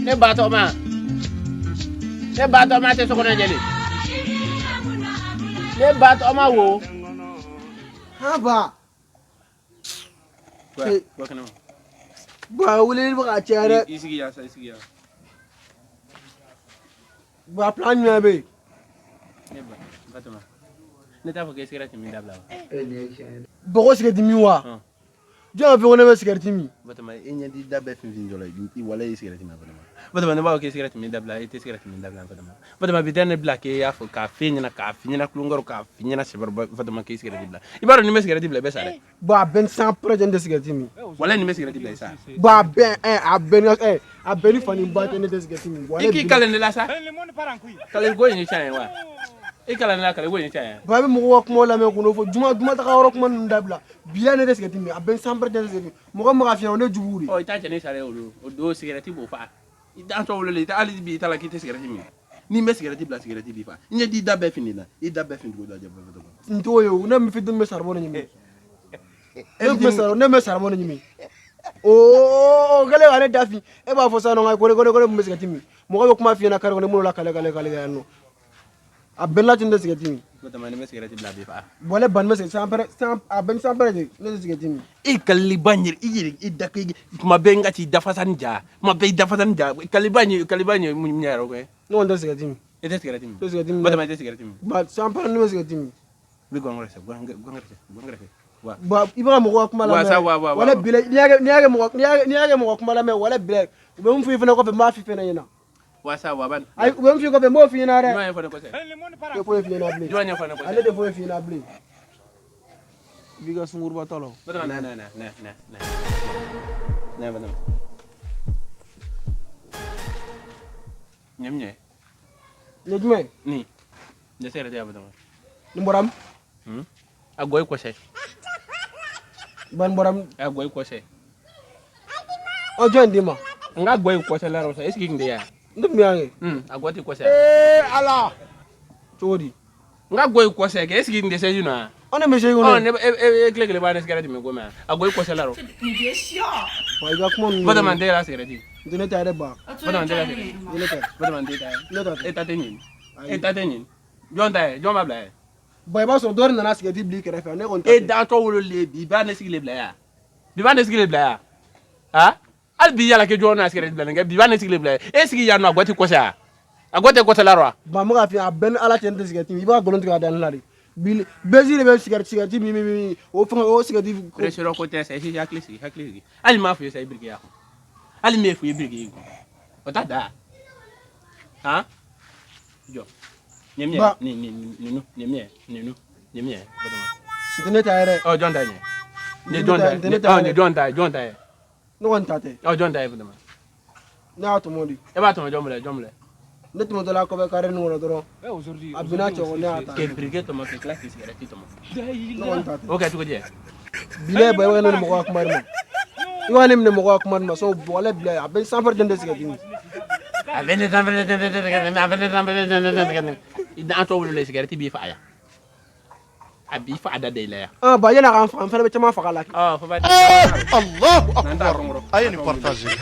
Ne bato ma te sokona jeli ne bato ma wo ha ba ba kana ba wuli ba chere isigi ya ba plan mi be ne bato ma ne ta fo ke cigarette mi dabla bogo sigati mi wa jo fe wona be sigati mi bato ma enya di dabbe fin jolo i wala cigarette ma bato ma ne ba ke cigarette mi dabla ite cigarette mi dabla bato ma bidane black ya fo ka finya klungoro ka finya sebar bato ma ke cigarette bla ibaro ni me cigarette bla be sare ba ben 100% de sigati mi wala ni me cigarette bla sa ba ben a ben fani ba te ne de sigati mi wala ki kala ne la sa kala go ni cha wa e kala na kala go ni cha ba be mo wok mo la me ko no fo juma ta ka woro ko man ndabla biya ne de sigati mi a ben 100% de sigati mo ko mo ka fi on ne juburi o ita jeni sare o do cigarette bo fa ida to wala le ta ali bi ta la ki te cigarette mi ni me cigarette bla cigarette bi fa ni di dabbe fini na i dabbe fini go da jabba nto yo na mi fi dum me sarbo nyimi ne me sarbo nyimi o gale gane dafi e ba fo sa no ngai ko me sigati mi mo ko kuma fi na kare ko ne mo la kale ya no a bella tinde sigati mi bato ma ni me cigarette bla bi fa wala ban me sigati a ben 100% ne sigati mi e kalibanyir i dakki kuma be ngati dafasan ja ma be dafasan ja kalibanyir mu nyaro ko no wanda sigati mi ite cigarette mi sigati mi bato ma ite cigarette mi ba 100% ne sigati mi bi gongre wa ba ibara mo ko kuma la wala bile ni yage mo ko kuma la me wala bile be mu fi fena ko be ma fi fena yana wasa wa ban ay be mu fi ko be mo fi na re no fa ko se ko fo fi na bile jonya fa ko se ale de fo fi na bile biga sungur ba tolo bato na bato nyemnye ne jume ni de sere de bato ni mboram agoy ko se ban mboram agoy ko se o jondi ma nga goy ko se la ro se eski ngde ya ndum yaange agoti ko se ala chodi nga goy ko se ke eski ngde se yuna on me sey oh ngono ne e kle ba ne cigarette me goma agoy ko se la ro wa ga kuma bato ma de la cigarette dine tare ba bato ma de la dine tare bato ma de ta ne ta e tatenin jon ma bla boy ba so dor na na sigati bli kere fa ne kon e da to wolo le bi ba ne sigile bla ya bi ba ne sigile bla ya ha al bi yala ke jona cigarette bla ne bi ba ne sigile bla e sigi ya no agoti ko sa agote ko la ro ba mo ga fi a ben ala ten de sigati mi ba golon tiga dan lari bil bezi le be sigati mi o fa o sigati presero ko te sa si hakli ali ma fu sa ibirge ya ali me fu ibirge o ta da ha jo nyemye ni nyemye bato ma dine tare oh John Daniel ni John Daniel no kon tate oh John Daniel bato ma na to modi e ba to jomle ne to la ko be kare no wala doro abina cho ne ata ke brigade to ma ke class cigarette to ma no kon tate okay to go je bile boy wala no mo ko kuma ma iwane ne mo ko kuma ma so wala bile aben 100% de sigati mi avene ida to wolo le cigarette bi fa aya abi fa ada de la ba yana kan fa be chama fa kala fa ba Allahu akbar ayni partager